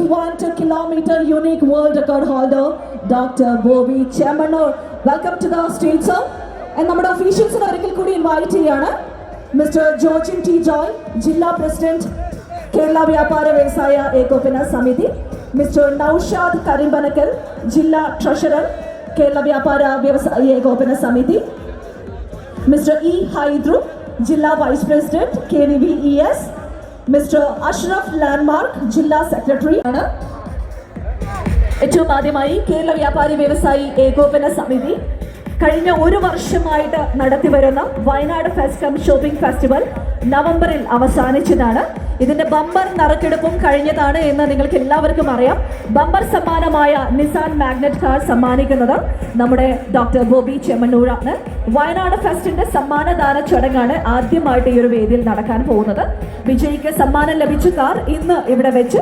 3.12-kilometer unique world record holder, Dr. Bobby Chemanur. Welcome to the stage, sir. And നമ്മുടെ ഒഫീഷ്യൽസിനെ ഒരിക്കൽ കൂടി invite ചെയ്യാണ്. Mister Georgine T Joy, ജില്ലാ president, Kerala വ്യാപാര വ്യവസായ ഏകോപന സമിതി. മിസ്റ്റർ നൌഷാദ് കരിമ്പനക്കൽ, ജില്ലാ ട്രഷറർ, കേരള വ്യാപാര വ്യവസായ ഏകോപന സമിതി. മിസ്റ്റർ ഇ ഹൈദ്രു, ജില്ലാ vice president, KVVES. Mister Ashraf Landmark, ജില്ലാ സെക്രട്ടറി ആണ്. ഏറ്റവും ആദ്യമായി കേരള വ്യാപാരി വ്യവസായി ഏകോപന സമിതി കഴിഞ്ഞ ഒരു വർഷമായിട്ട് നടത്തിവരുന്ന വയനാട് ഫെസ്റ്റ് ഷോപ്പിംഗ് ഫെസ്റ്റിവൽ നവംബറിൽ അവസാനിച്ചതാണ്. ഇതിന്റെ ബമ്പർ നറുക്കെടുപ്പും കഴിഞ്ഞതാണ് എന്ന് നിങ്ങൾക്ക് എല്ലാവർക്കും അറിയാം. ബമ്പർ സമ്മാനമായ നിസാൻ മാഗ്നറ്റ് കാർ സമ്മാനിക്കുന്നത് നമ്മുടെ ഡോക്ടർ ബോബി ചെമ്മണ്ണൂരാണ്. വയനാട് ഫെസ്റ്റിന്റെ സമ്മാനദാന ചടങ്ങാണ് ആദ്യമായിട്ട് ഈ ഒരു വേദിയിൽ നടക്കാൻ പോകുന്നത്. വിജയിക്ക് സമ്മാനം ലഭിച്ച കാർ ഇന്ന് ഇവിടെ വെച്ച്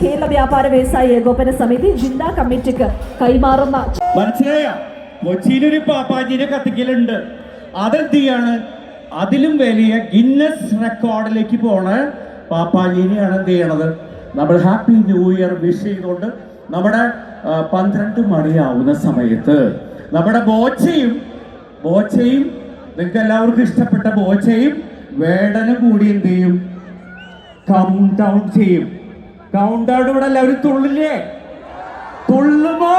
കേരള വ്യാപാര വ്യവസായ ഏകോപന സമിതി ജില്ലാ കമ്മിറ്റിക്ക് കൈമാറുന്ന. കൊച്ചിയിലൊരു പാപ്പാജിനെ കത്തിക്കലുണ്ട്. അതെന്ത് ചെയ്യാണ്? അതിലും വലിയ ഗിന്നസ് റെക്കോർഡിലേക്ക് പോണ പാപ്പാജിനെയാണ് എന്ത് ചെയ്യണത്? നമ്മൾ ഹാപ്പി ന്യൂ ഇയർ വിഷ് ചെയ്തുകൊണ്ട് നമ്മുടെ 12 മണിയാവുന്ന സമയത്ത് നമ്മുടെ ബോച്ചയും നിങ്ങൾക്ക് എല്ലാവർക്കും ഇഷ്ടപ്പെട്ട ബോച്ചയും വേടനും കൂടി എന്ത് ചെയ്യും? കൗണ്ട് ഡൗൺ ചെയ്യും. കൗണ്ട് ഡൗൺ ഇവിടെ എല്ലാവരും തുള്ളില്ലേ? തുള്ളുമോ?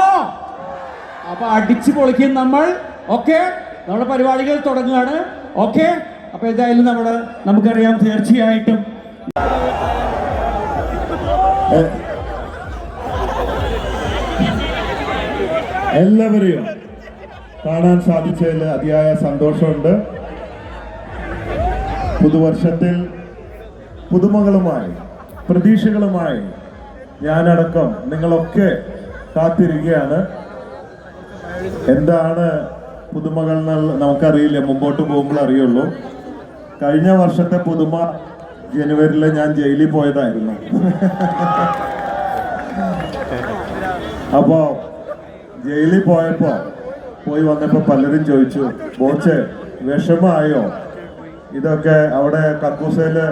അപ്പൊ അടിച്ചു പൊളിക്കും നമ്മൾ. ഓക്കെ, നമ്മുടെ പരിപാടികൾ തുടങ്ങുകയാണ്. ഓക്കെ, അപ്പൊ എന്തായാലും നമുക്കറിയാം തീർച്ചയായിട്ടും എല്ലാവരെയും കാണാൻ സാധിച്ചതിൽ അതിയായ സന്തോഷമുണ്ട്. പുതുവർഷത്തിൽ പുതുമകളുമായി പ്രതീക്ഷകളുമായി ഞാനടക്കം നിങ്ങളൊക്കെ കാത്തിരിക്കുകയാണ്. എന്താണ് പുതുമകൾ എന്നുള്ള നമുക്കറിയില്ല, മുമ്പോട്ട് പോകുമ്പോൾ അറിയുള്ളൂ. കഴിഞ്ഞ വർഷത്തെ പുതുമ ജനുവരിയിൽ ഞാൻ ജയിലിൽ പോയതായിരുന്നു. അപ്പോൾ ജയിലിൽ പോയി വന്നപ്പോൾ പലരും ചോദിച്ചു, ബോച്ചെ വിഷമമായോ? ഇതൊക്കെ അവിടെ കക്കൂസയില്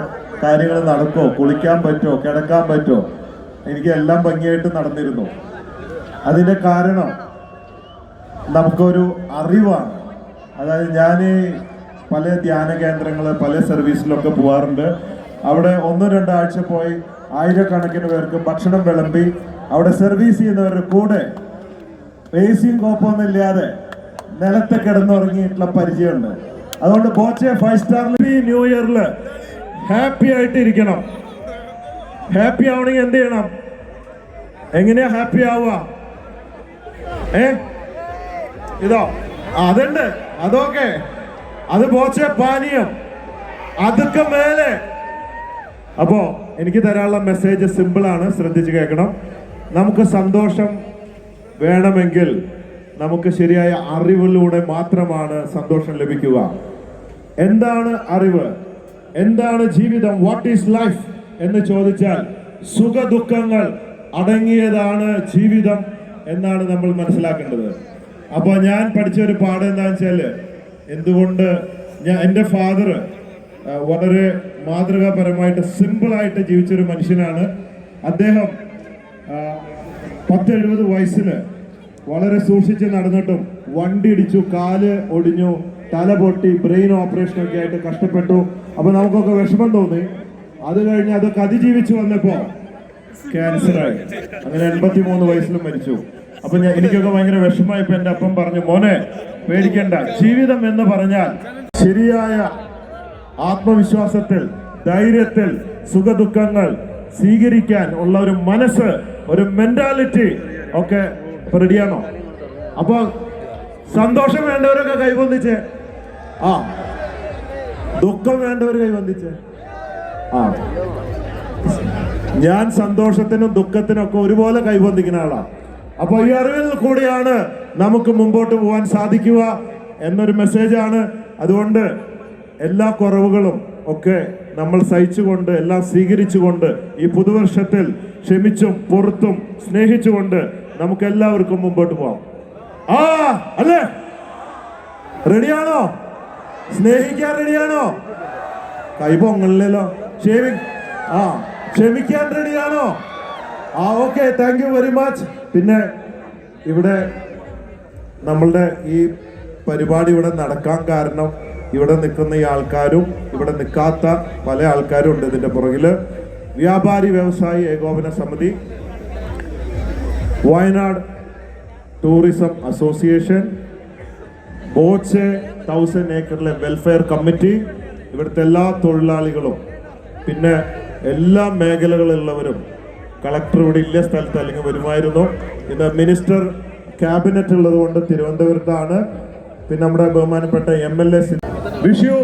കാര്യങ്ങൾ നടക്കുമോ? കുളിക്കാൻ പറ്റുമോ? കിടക്കാൻ പറ്റുമോ? എനിക്ക് എല്ലാം ഭംഗിയായിട്ട് നടന്നിരുന്നു. അതിൻ്റെ കാരണം നമുക്കൊരു അറിവാണ്. അതായത് ഞാൻ പല ധ്യാന കേന്ദ്രങ്ങൾ, പല സർവീസിലൊക്കെ പോകാറുണ്ട്. അവിടെ 1-2 ആഴ്ച പോയി ആയിരക്കണക്കിന് പേർക്ക് ഭക്ഷണം വിളമ്പി അവിടെ സർവീസ് ചെയ്യുന്നവരുടെ കൂടെ പേസിയും കോപ്പൊന്നുമില്ലാതെ നിലത്ത് കിടന്നുറങ്ങിയിട്ടുള്ള പരിചയമുണ്ട്. അതുകൊണ്ട് ബോച്ചെ 5 സ്റ്റാർ ന്യൂ ഇയറിൽ ഹാപ്പി ആയിട്ട് ഇരിക്കണം. ഹാപ്പി ആവണമെങ്കിൽ എന്ത് ചെയ്യണം? എങ്ങനെയാ ഹാപ്പി ആവുക? ഇതോ അതുണ്ട്, അതൊക്കെ അത് ബോച്ചെ പാനീയം അതൊക്കെ മേലെ. അപ്പോ എനിക്ക് തരാനുള്ള മെസ്സേജ് സിമ്പിളാണ്, ശ്രദ്ധിച്ച് കേൾക്കണം. നമുക്ക് സന്തോഷം വേണമെങ്കിൽ നമുക്ക് ശരിയായ അറിവിലൂടെ മാത്രമാണ് സന്തോഷം ലഭിക്കുക. എന്താണ് അറിവ്? എന്താണ് ജീവിതം? വാട്ട് ഈസ് ലൈഫ് എന്ന് ചോദിച്ചാൽ സുഖ ദുഃഖങ്ങൾ അടങ്ങിയതാണ് ജീവിതം എന്നാണ് നമ്മൾ മനസ്സിലാക്കേണ്ടത്. അപ്പോൾ ഞാൻ പഠിച്ച ഒരു പാഠം എന്താണെന്ന് വെച്ചാൽ, എന്തുകൊണ്ട് എൻ്റെ ഫാദർ വളരെ മാതൃകാപരമായിട്ട് സിമ്പിളായിട്ട് ജീവിച്ചൊരു മനുഷ്യനാണ്. അദ്ദേഹം 70 വയസ്സിൽ വളരെ സൂക്ഷിച്ച് നടന്നിട്ടും വണ്ടി ഇടിച്ചു, കാല് ഒടിഞ്ഞു, തല പൊട്ടി, ബ്രെയിൻ ഓപ്പറേഷനൊക്കെ ആയിട്ട് കഷ്ടപ്പെട്ടു. അപ്പോൾ നമുക്കൊക്കെ വിഷമം തോന്നി. അത് കഴിഞ്ഞ് അതൊക്കെ അതിജീവിച്ചു വന്നപ്പോൾ ക്യാൻസറായി. അങ്ങനെ 83 വയസ്സിലും മരിച്ചു. അപ്പൊ എനിക്കൊക്കെ ഭയങ്കര വിഷമമായപ്പോ എൻ്റെ അപ്പം പറഞ്ഞു, മോനെ പേടിക്കണ്ട, ജീവിതം എന്ന് പറഞ്ഞാൽ ശരിയായ ആത്മവിശ്വാസത്തിൽ, ധൈര്യത്തിൽ സുഖദുഃഖങ്ങൾ സ്വീകരിക്കാൻ ഉള്ള ഒരു മനസ്സ്, ഒരു മെന്റാലിറ്റി ഒക്കെ റെഡിയാണോ? അപ്പൊ സന്തോഷം വേണ്ടവരൊക്കെ കൈവന്തിച്ച്, ദുഃഖം വേണ്ടവർ കൈവന്തിച്ച്. ഞാൻ സന്തോഷത്തിനും ദുഃഖത്തിനും ഒക്കെ ഒരുപോലെ കൈവന്തിക്കുന്ന ആളാണ്. അപ്പൊ ഈ അറിവിൽ കൂടിയാണ് നമുക്ക് മുമ്പോട്ട് പോകാൻ സാധിക്കുക എന്നൊരു മെസ്സേജാണ്. അതുകൊണ്ട് എല്ലാ കുറവുകളും ഒക്കെ നമ്മൾ സഹിച്ചുകൊണ്ട്, എല്ലാം സ്വീകരിച്ചുകൊണ്ട് ഈ പുതുവർഷത്തിൽ ക്ഷമിച്ചും പുറത്തും സ്നേഹിച്ചുകൊണ്ട് നമുക്ക് എല്ലാവർക്കും മുമ്പോട്ട് പോവാം. അല്ലേ? റെഡിയാണോ? സ്നേഹിക്കാൻ റെഡിയാണോ? കൈ പൊങ്ങല്ലോ. ക്ഷമിക്കാൻ റെഡിയാണോ? Okay, thank you very much. പിന്നെ ഇവിടെ നമ്മളുടെ ഈ പരിപാടി ഇവിടെ നടക്കാൻ കാരണം ഇവിടെ നിൽക്കുന്ന ഈ ആൾക്കാരും ഇവിടെ നിൽക്കാത്ത പല ആൾക്കാരും ഉണ്ട് ഇതിന്റെ പുറകില്. വ്യാപാരി വ്യവസായി ഏകോപന സമിതി, വയനാട് ടൂറിസം അസോസിയേഷൻ, ബോച്ചെ 1000 ഏക്കറിലെ വെൽഫെയർ കമ്മിറ്റി, ഇവിടുത്തെ എല്ലാ തൊഴിലാളികളും, പിന്നെ എല്ലാ മേഖലകളിലുള്ളവരും. കളക്ടർ ഇവിടെ ഇല്ല സ്ഥലത്ത്, അല്ലെങ്കിൽ വരുമായിരുന്നു. ഇന്ന് മിനിസ്റ്റർ ക്യാബിനറ്റ് ഉള്ളത് കൊണ്ട് തിരുവനന്തപുരത്താണ്. പിന്നെ നമ്മുടെ ബഹുമാനപ്പെട്ട MLA. Wish you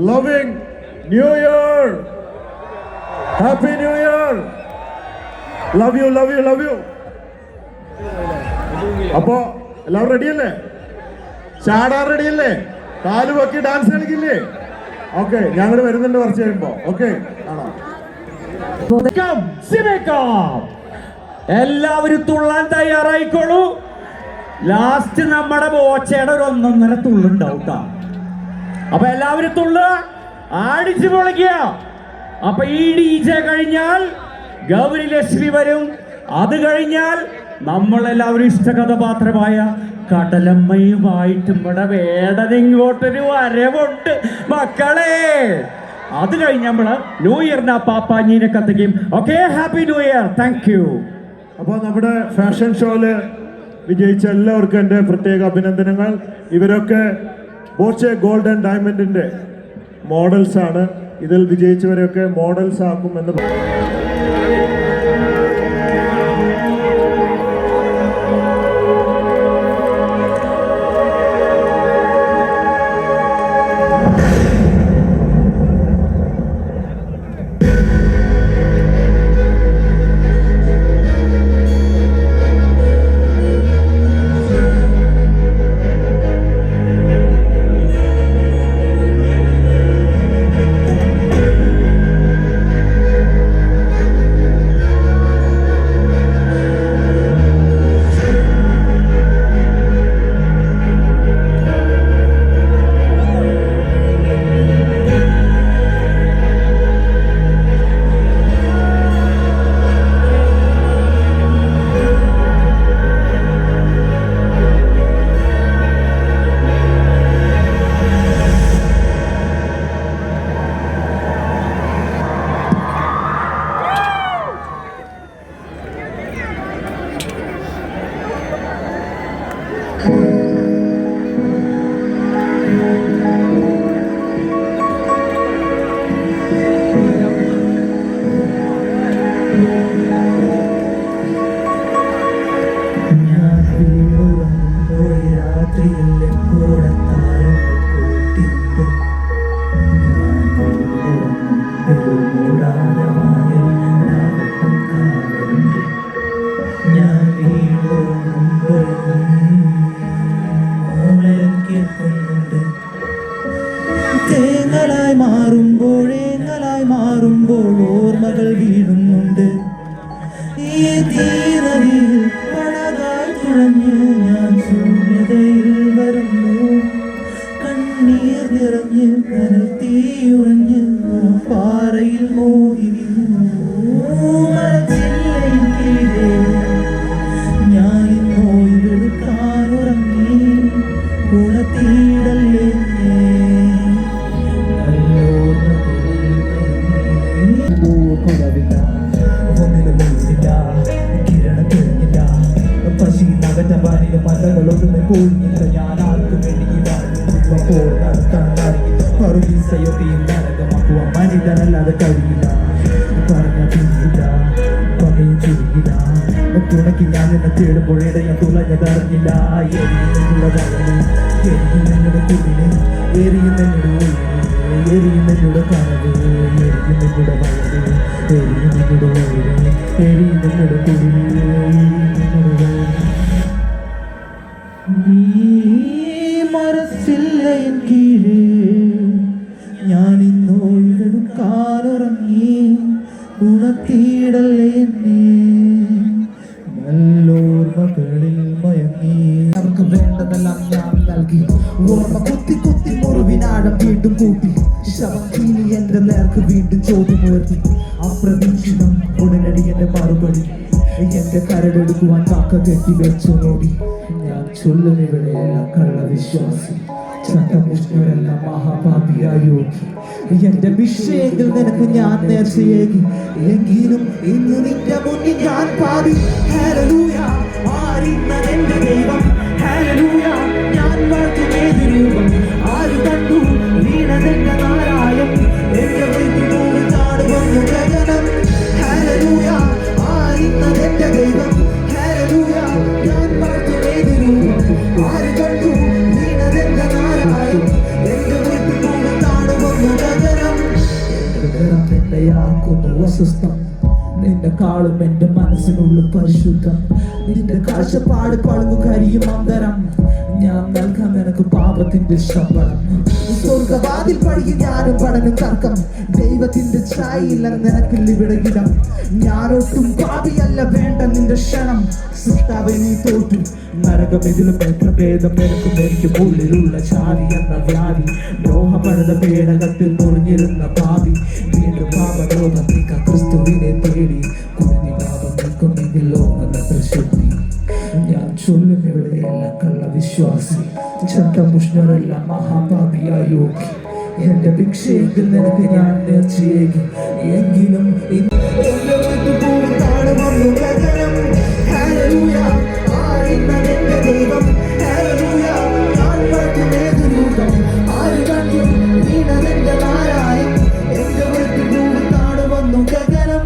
loving new year, happy new year, love you love you love you. അപ്പോ എല്ലാവരും റെഡിയല്ലേ? ചാടാൻ റെഡിയല്ലേ? കാല് പൊക്കി ഡാൻസ് കളിക്കില്ലേ? ഓക്കെ, ഞങ്ങൾ വരുന്നുണ്ട് കുറച്ച് കഴിയുമ്പോ. ഓക്കെ, ആണോ? എല്ലാവരും തുള്ളാൻ തയ്യാറായിക്കോളൂ. ലാസ്റ്റ് നമ്മുടെ ബോച്ചയുടെ ഒരു 1.5 തുള്ളുണ്ടാവും ട്ടാ. അപ്പൊ എല്ലാവരും തുള്ളുക, ആടിച്ചു പൊളിക്കുക. അപ്പൊ ഈ DJ കഴിഞ്ഞാൽ ഗൗരി ലക്ഷ്മി വരും. അത് കഴിഞ്ഞാൽ നമ്മളെല്ലാവരും ഇഷ്ടകഥാപാത്രമായ കടലമ്മയുമായിട്ട് ഇവിടെ വേടനിങ്ങോട്ടൊരു വരവുണ്ട് മക്കളെ. അത് കഴിഞ്ഞ് നമ്മള് ന്യൂ ഇയറിന് പാപ്പാഞ്ഞീനെ കത്തിക്കും. Okay, happy new year, thank you. അപ്പോൾ നമ്മുടെ ഫാഷൻ ഷോയില് വിജയിച്ച എല്ലാവർക്കും എൻ്റെ പ്രത്യേക അഭിനന്ദനങ്ങൾ. ഇവരൊക്കെ ബോച്ചെ ഗോൾഡ് ആൻഡ് ഡയമണ്ടിന്റെ മോഡൽസ് ആണ്. ഇതിൽ വിജയിച്ചവരെയൊക്കെ മോഡൽസ് ആക്കുമെന്ന് തേങ്ങലായി മാറുമ്പോൾ ഓർമ്മകൾ വീഴുന്നുണ്ട്. ഈ തീരയിൽ പടകാൽ തുഴഞ്ഞ് ഞാൻ ശൂന്യതയിൽ വരുന്നു. കണ്ണീർ നിറഞ്ഞ് കനൽ തീയുറഞ്ഞ് പാറയിൽ മോഹിക്കുന്നു. മരച്ചില്ലയിൽ കീഴേ ഞാൻ നോയിവെടുക്കാനുറങ്ങി. ഉണത്തീടല്ലേ മലകളൊന്നും കൊഴിഞ്ഞില്ല. ഞാൻ ആർക്കു വേണ്ടി നടത്താൻ നരകമാക്കുവാൻ മനിതനല്ലാതെ കഴിയില്ല. പറഞ്ഞ പിന്നില്ല, പകയും ചുരുങ്ങില്ല. തുണക്കി ഞാൻ നിന്നെ തേടുമ്പോഴേടെ ഞാൻ തുളഞ്ഞതറിഞ്ഞില്ല. എരിയുന്നതിനുള്ള വയല്, എരിയുന്നതിനുള്ള കുടില്, എരിയുന്നതിനുള്ള എരിയുന്നതിനുള്ള കനവ്, എരിയുന്നതിനുള്ള വയല്, എരിയുന്നതിനുള്ള വയല്, എരിയുന്നതിനുള്ള കുടില്, എരിയുന്നതിനുള്ള മരച്ചില്ലയിൻ കീഴേ ഞാൻ ഇന്നോയിലെടുക്കാനുറങ്ങി. ഉണത്തിയിടല്ലേ എന്നെ നല്ലോർമ്മകളിൽ മയങ്ങി. അവർക്ക് വേണ്ടതെല്ലാം ഞാൻ നൽകി. ഓർമ്മ കുത്തി കുത്തി മുറിവിനാഴം വീണ്ടും കൂട്ടി. ശവം കീനി എന്റെ നേർക്ക് വീണ്ടും ചോദ്യമുയർത്തി. അപ്രതീക്ഷിതം ഉടനടി എന്റെ മറുപടി. എന്റെ കരടെടുക്കുവാൻ കാക്ക കെട്ടി വെച്ചു നോടി ഞാൻ ചൊല്ലും ഇവിടെയെല്ലാം കള്ളവിശ്വാസി ചട്ടമുഷ്ണരെല്ലാം മഹാപാപിയായ യോഗി എന്റെ വിഷയത്തിൽ നിനക്ക് ഞാൻ നേർച്ചയേകി എങ്കിലും ഇന്ന് നിന്റെ മുന്നിൽ ഞാൻ പാടി ഹല്ലേലൂയ ആരിന്നെന്റെ ദൈവം ഹല്ലേലൂയ ഞാൻ വാഴ്ത്തുമേത് രൂപം ആര് കണ്ടു വീണതെന്റെ നാരായം എന്റെ വൈദ്യുതോട് താടുവന്നു ഗഗനം ഹല്ലേലൂയ ആരിന്നെന്റെ ദൈവം ഹല്ലേലൂയ ഞാൻ വാഴ്ത്തുമേത് രൂപം ആര് കണ്ടു വീണതെന്റെ നാരായം എന്റെ വൈദ്യുതോട് താടുവന്നു ഗഗനം നിന്നെയാക്കുന്നു അസ്വസ്ഥം നിന്റെ കാളും എന്റെ മനസ്സിനുള്ളിൽ പരിശുദ്ധം നിന്റെ കാഴ്ചപ്പാട് പളുങ്ങു കരിയും അന്തരം ഞാൻ നൽകാം നിനക്ക് പാപത്തിന്റെ ശമ്പളം സ്വർഗവാതിൽ പഴകി ഞാനും പഠനം തർക്കം ദൈവത്തിന്റെ ഛായയില്ല നിനക്കില്ല ഇവിടെ ഇടം ഞാനൊട്ടും പാപിയല്ല വേണ്ട നിന്റെ ക്ഷണം സൃഷ്ടാവെ നീ തോറ്റു നരകം ഇതിലും എത്ര ഭേദം എനിക്ക് ഉള്ളിലുള്ള ചാരി എന്ന വ്യാധി ദ്രോഹപരത പേടകത്തിൽ മുറിഞ്ഞിരുന്ന പാപി വീണ്ടും പാപരോധം നീക്ക ക്രിസ്തുവിനെ തേടി കുരുതി പാപം നിൽക്കുമെങ്കിൽ ലോകത്ര ശുദ്ധി ഞാൻ ചൊല്ലും ഇവിടെയല്ല കള്ളവിശ്വാസി ചട്ടമുഷ്ണരല്ല മഹാപാപിയായ യോഗി എന്റെ ഭിക്ഷയെങ്കിൽ നിനക്ക് ഞാൻ നേർച്ചയേകി എങ്കിലും ദൈവം ഹല്ലേലൂയ ഞാൻ വാഴ്ത്തുമേത് രൂപം ആര് കണ്ടു വീണതെന്റെ നാരായം എന്റെ വൈദ്യുതോട് താടുവന്നു ഗഗനം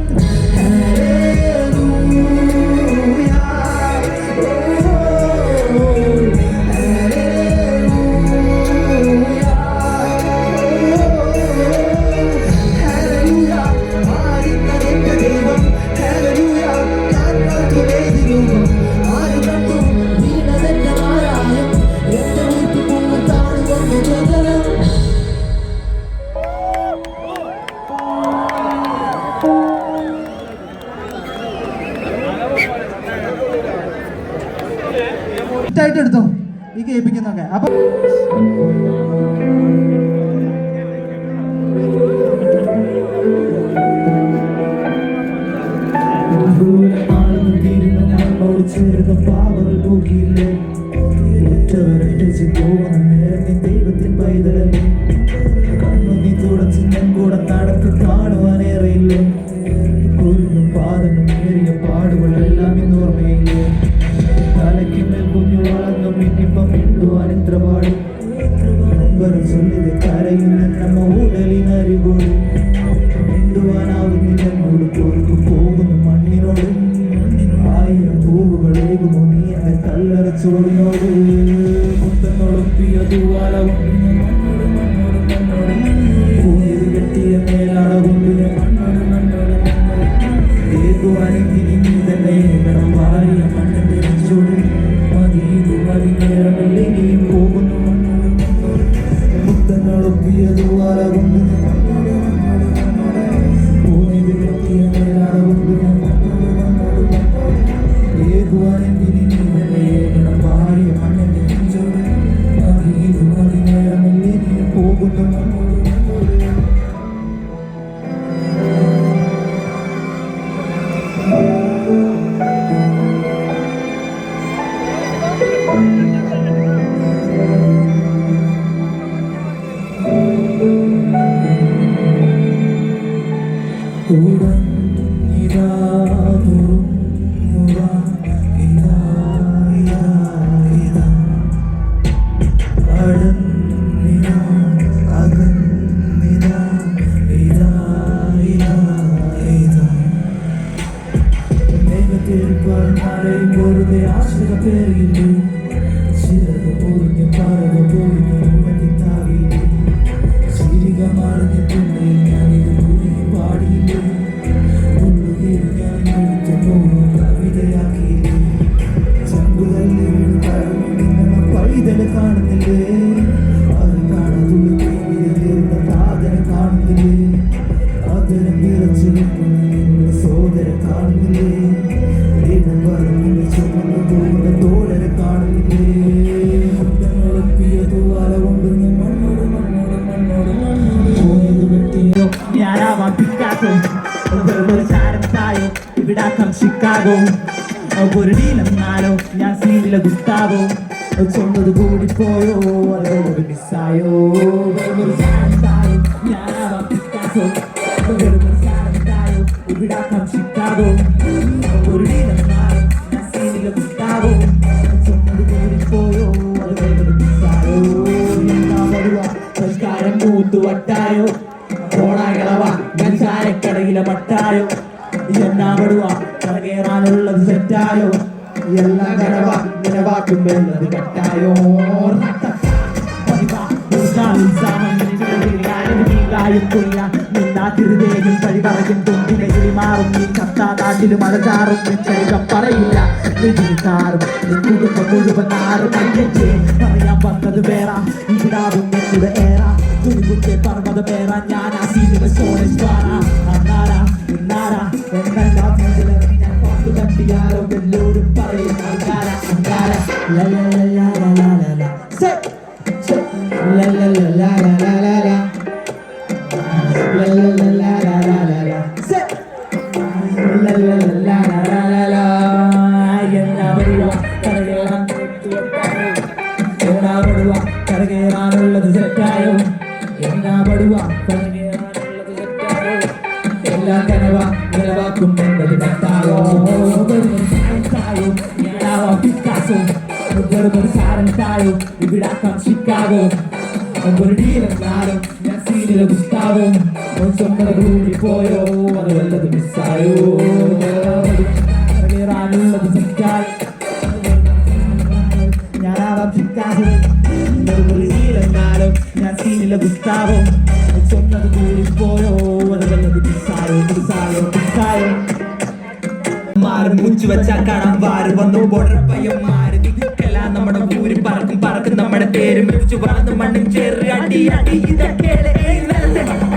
എടുത്തോ ഈ കേൾപ്പിക്കുന്നൊക്കെ അപ്പൊ ചേർന്ന പാവകൾ നോക്കിയില്ലേ ദൈവത്തിൻ പൈതലല്ലേ കണ്ണു നീ തുടച്ച് ഞാൻ കൂടെ നടക്ക് കാണുവാനേറെയില്ലേ കുരുന്നും പാദങ്ങൾ ഏറിയ പാടുകളെല്ലാം ഇന്നോർമ്മയില്ലേ തലയ്ക്കുമേൽ കുഞ്ഞു വളർന്നു മിന്നിപ്പം മിണ്ടുവാൻ എത്ര പാടും നമ്പരം ചൊല്ലിത് കരയിൽ നിന്നമ്മ ഉടലിനരികോട് മിണ്ടുവാനാവുന്നില്ല എന്നോട് പൊറുക്കു പോകുന്നു മണ്ണിനോട് ആയിരം പൂവുകളേകുമോ നീ എന്നെ കല്ലറച്ചോടിനോട് മുത്തന്നൊളുപ്പിയ തൂവാലവും പൂഞ്ഞിത് കെട്ടിയ മേലാള കൊണ്ട് ഏകുവാനെങ്കിൽ നീ തന്നെ ഏകണം വാരിയ മണ്ണിന്റെ നെഞ്ചോട് മതിയത് മതിനേരമല്ലേ നീയും പോകുന്നു മുത്തന്നൊളുപ്പിയ തൂവാല കൊണ്ട് പൂഞ്ഞിത് കെട്ടിയ മേലാള കൊണ്ട് Chicago ഒരു ഡീലെന്നാലോ ഞാൻ സീനിലെ ഗുസ്താവോ ചൊന്നത് കൂടിപ്പോയോ അതോട് മിസ്സായോ വെറുമൊരു സാധനത്തായോ ഞാനാവാം പിക്കാസോ വെറുമൊരു സാധനത്തായോ ഇവിടാക്കാം ചിക്കാഗോ ഒരു ഡീലെന്നാലോ ഞാൻ സീനിലെ ഗുസ്താവോ ചൊന്നത് കൂടിപ്പോയോ അതോട് മിസ്സായോ എന്നാ വരുവാ സംസ്കാരം മൂത്തു വട്ടായോ ഓണാകളവാ ഞാൻ ചായക്കടയിലെ മട്ടായോ എന്നാ പടുവാ കറകേറാനുള്ളത് സെറ്റായോ എല്ലാം കനവാ നിലവാക്കും വരുന്നത് കെട്ടായോ നിന്നാതിരുതേയും കഴിവറയും തുമ്പിനെതിരി മാറും നീ കത്താനാട്ടിലും മഴചാറും നിച്ചരികം പറയില്ല നിജിക്കാറും നീ കുടുംബം മുഴുവൻ നാറും അയ്യേ പറയാൻ വന്നത് വേറെ ഇവിടാവും എന്നുടെ ഏറാ കുടുംബത്തെ പറഞ്ഞത് വേറെ ഞാൻ ആ സീനിലെ സോണസ്വാറ അന്നാരാ ഇന്നാരാ എന്നെല്ലാം വീട്ടിലിറങ്ങി ഞാൻ പന്ത് തട്ടിയാലോ എല്ലാവരും പറയും അങ്കാര അങ്കാര കരകേറാനുള്ളത് സെറ്റായോ എന്നാ പടുവ കരകേറാനുള്ളത് സെറ്റായോ എല്ലാ കനവ നിലവാക്കും എന്നത് കത്തായോ തായോ ഞാനാവാം പിക്കാസോ വെറുമൊരു സാധനത്തായോ ഇവിടാക്കാം ചിക്കാഗോ ഒരു ഡീലെന്നാലും ഞാൻ സീനിലെ ഗുസ്താവോ സ്വന്തം കൂടിപ്പോയോ അത് വല്ലത് മിസ്സായോ കരകേറാനുള്ളത് സെറ്റായോ ഞാനാവാം പിക്കാസോ വെറുമൊരു ഡീലെന്നാലും ഞാൻ സീനിലെ ഗുസ്താവോ സ്വന്തം കൂടിപ്പോയോ അത് വല്ലത് മിസ്സായോ മിസ്സായോ മിസ്സായോ മാറും മുച്ചു വെച്ചാൽ കാണാൻ വാറ് വന്നു ബോർഡർ പയ്യം മാറി നിൽക്കല നമ്മുടെ ഊരി പറക്കും പറക്കും നമ്മുടെ പേര് മിച്ചു വളർന്ന് മണ്ണും ചേറി അടി അടി ഇതൊക്കെ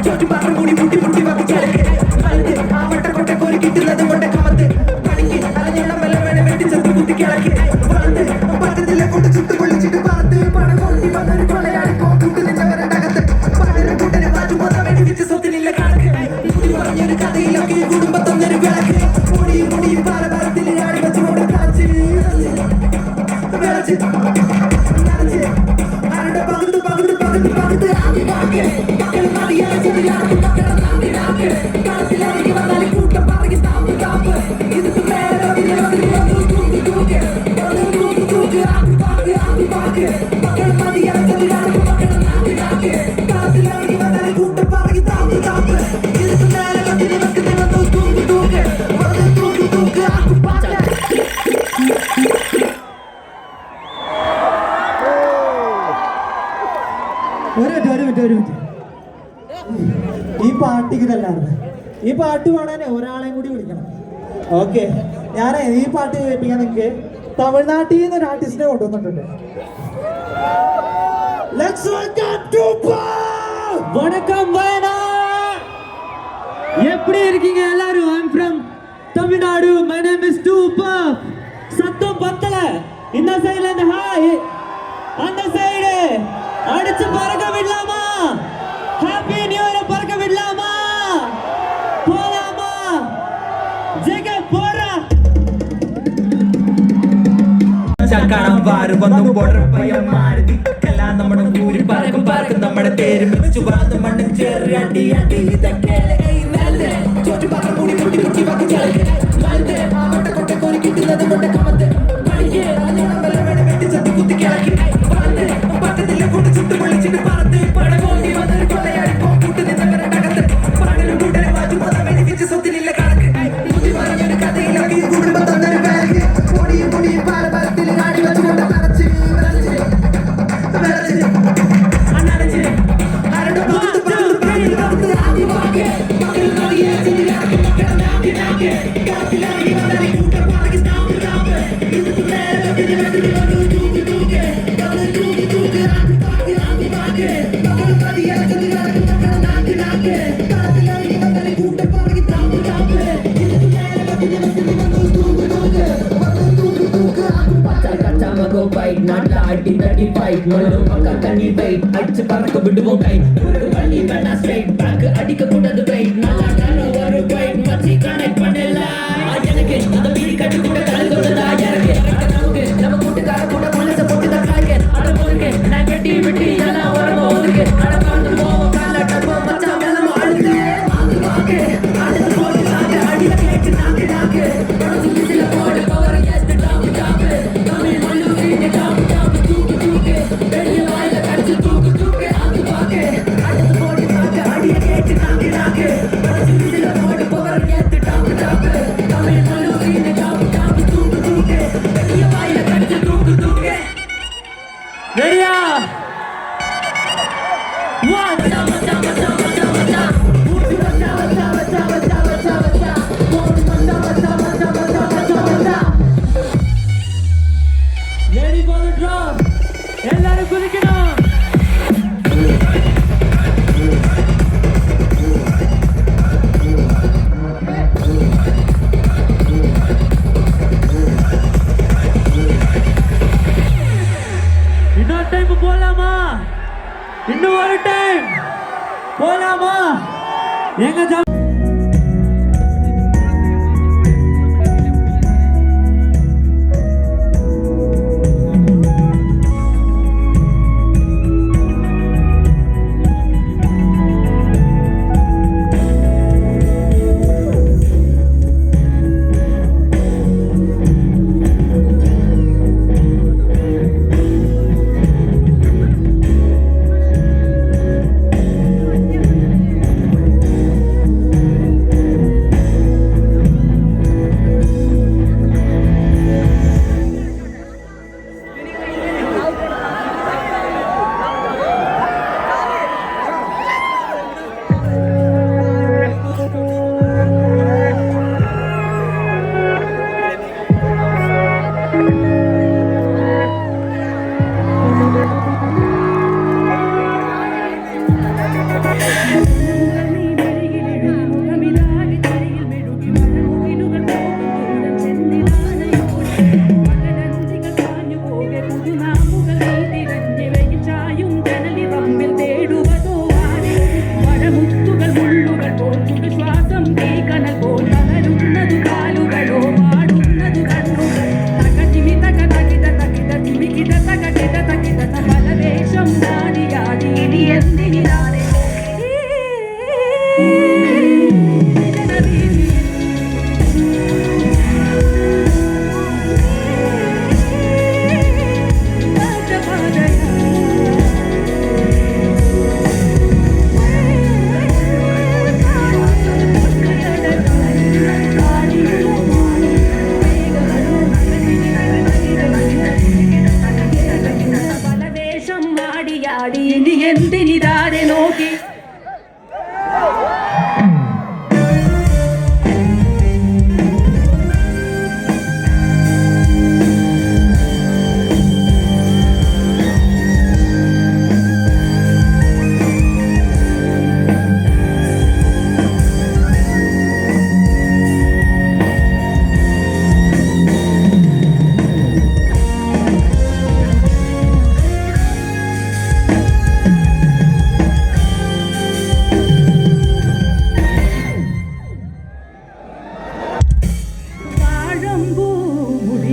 ചോറ്റു പാത്രം കൂടി മുട്ടി മുട്ടി വക്കിച്ചലക്ക് ആ വട്ടക്കൊട്ട കോരി കിട്ടുന്നത് കൊണ്ട് കമത്ത് പണിക്ക് അലഞ്ഞെണ്ണം വെള്ളം വേണം വെട്ടിച്ചത്ത് കുത്തി കിളക്ക് വളർന്ന് പറ്റത്തില്ല കൊണ്ട് ചുട്ട് പൊള്ളിച്ചിട്ട് പറത്ത് പണം കൊണ്ടി വന്നൊരു കൊള്ളയാടി പോക്കൂട്ട് നിന്നവരകത്ത് പലരും കൂട്ടനെ മാറ്റും വന്ന വേണ്ടി വിറ്റ് സ്വത്തിനില്ല കണക്ക് മുടി പറഞ്ഞൊരു കഥയിലൊക്കെ കുടുംബം തന്നൊരു വിളക്ക് മുടി പല പരത്തിൽ ആടി വെച്ച് കൊണ്ട് കളിച്ച് ആരുടെ പകുതി പകുതി പകുതി പകുതി മക്കൾ മതിയാക്കി കളത്തിലിറങ്ങി വന്നാൽ കൂട്ടം പറയും താപ്പ് താപ്പ് ഇതിന് മേലെ മക്കൾ മതിയാക്കി കളത്തിലിറങ്ങി വന്നാൽ കൂട്ടം പറയും താപ്പ് താപ്പ് ഇതിന് മേലെ ഒരു മിനിറ്റ് ഈ പാട്ടിക്കതല്ലായിരുന്നു ഈ പാട്ട് പാടാൻ ഒരാളെയും കൂടി വിളിക്കണം. ഓക്കെ, ഞാൻ ഈ പാട്ട് കേൾപ്പിക്കാൻ നിങ്ങൾക്ക് തമിഴ്നാട്ടിൽ നിന്ന് ഒരു ആർട്ടിസ്റ്റിനെ കൊണ്ടുവന്നിട്ടുണ്ട്. வணக்கம் வயநாடு, எப்படி இருக்கீங்க எல்லாரும்? I'm from Tamil Nadu. My name is Tupa. சத்தம் பத்தல. இந்த சைடுல இருந்து ஹாய், அந்த சைடு அடிச்சு பறக்க விடலாமா? ஹாப்பி நியூ இயர் பறக்க விடலாமா? போலாமா? ஜெக போறா. ചക്കണം വാറ് വന്നു ബോർഡർ പയ്യം മാറി നിൽക്കല നമ്മുടെ ഊരി പറക്കും പറക്കും നമ്മുടെ പേര് മിച്ചു വളർന്ന് മണ്ണും ചേറി അടി അടി ഇതൊക്കെ ചോറ്റു പാത്രം കൂടി മുട്ടി മുട്ടി വക്കിച്ചലക്ക് ആ വട്ടക്കൊട്ട കോരി കിട്ടുന്നത് കൊണ്ട് കമത്ത് പണിക്ക് അലഞ്ഞെണ്ണം വെള്ളം വേണം വെട്ടിച്ചത്തി കുത്തി കിളക്കി വളർന്ന് പറ്റത്തില്ല കൊണ്ട് ചുട്ട് പൊള്ളിച്ചിട്ട് പറത്ത് പണം കൊണ്ടി വന്നൊരു കൊള്ളയാടി പോക്കൂട്ട് നിന്നവരകത്ത് പണലും കൂട്ടനെ മാറ്റും വന്ന വേണ്ടി വിച്ച് സ്വത്തിനില്ല കണക്ക് മുതി പറഞ്ഞൊരു കഥയിലാക്കി കുടുംബം തന്നൊരു ബാഗ് പൊടിയും പൊടിയും പാല പരത്തിൽ ആടി വെച്ചുകൊണ്ട് തറച്ച് അണ്ണടച്ച് ആരുടെ പകുതി പകുതി പകുതി പകുതി ആദ്യമാക്കി മക്കൾ മതിയാക്കി മക്കളെ നാക്കി നാക്കി കളത്തിലാക്കി വന്നാൽ കൂട്ടം പറക്കി താപ്പ് താപ്പ് ഇതിന് മേലെ വന്നു തൂക്ക് തൂക്ക് തൂക്ക് തൂക്ക് ആദ്യമാക്കി മക്കൾ മതിയാക്കി മക്കളെ നാക്കി നാക്കി കളത്തിലാക്കി വന്നാൽ കൂട്ടം പറക്കി താപ്പ് താപ്പ് ഇതിന് മേലെ വന്നു തൂക്ക് തൂക്ക് go fight nalla adi dadi fight nolu akka kanni wait achu parakku viduvom kai oru valli vena straight back adika kudadu wait nalla nalla oru fight machi connect pannela ayanake adha veedi kattu kuda kalgoda എല്ലാരും കുതിക്കണം. இன்னொரு time போலாமா? இன்னும் ஒரு time போலாமா? எங்க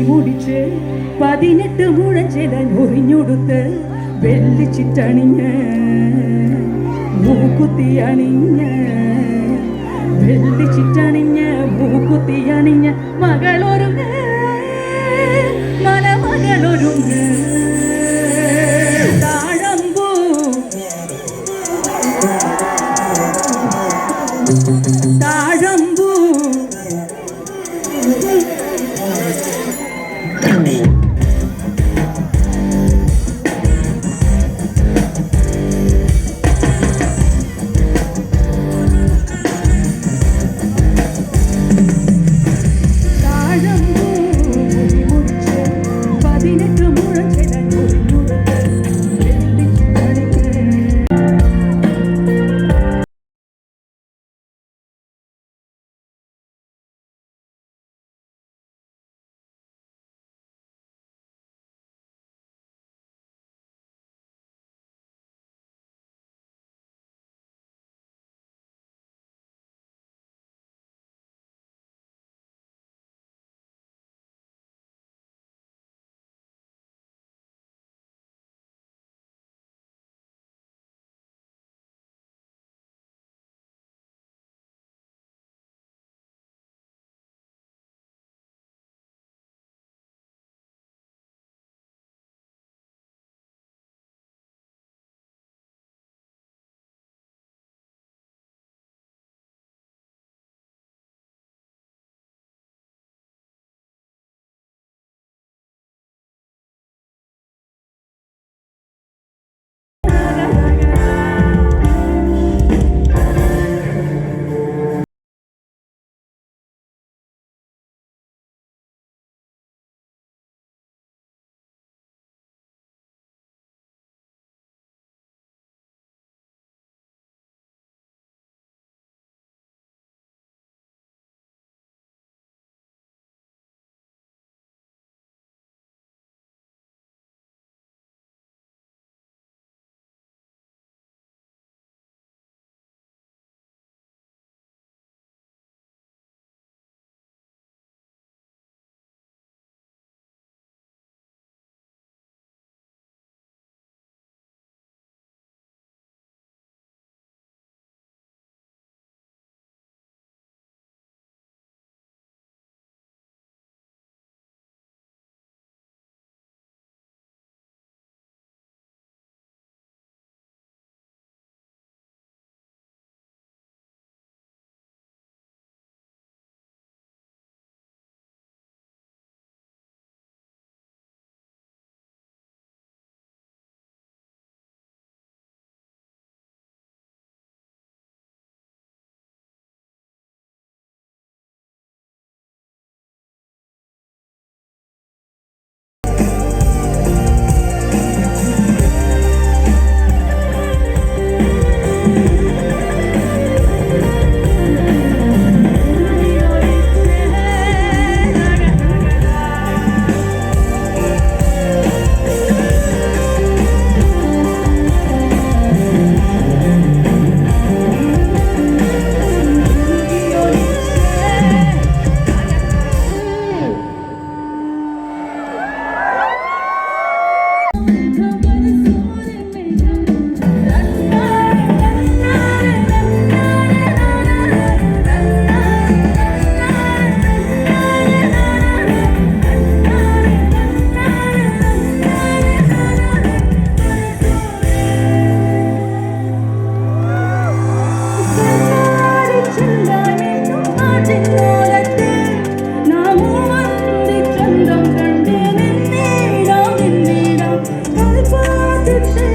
മുടിച്ച് 18 മുഴഞ്ചില ഞൊറിഞ്ഞൊടുത്ത് വെള്ളിച്ചിട്ടണിഞ്ഞ് മൂക്കുത്തി അണിഞ്ഞ് വെള്ളിച്ചിട്ടണിഞ്ഞ് മൂക്കുത്തി അണിഞ്ഞ് മകളൊരുങ്ങ് മലമകളൊരുങ്ങ് താഴമ്പൂ താഴമ്പൂ താഴമ്പൂ കൊടുത്ത്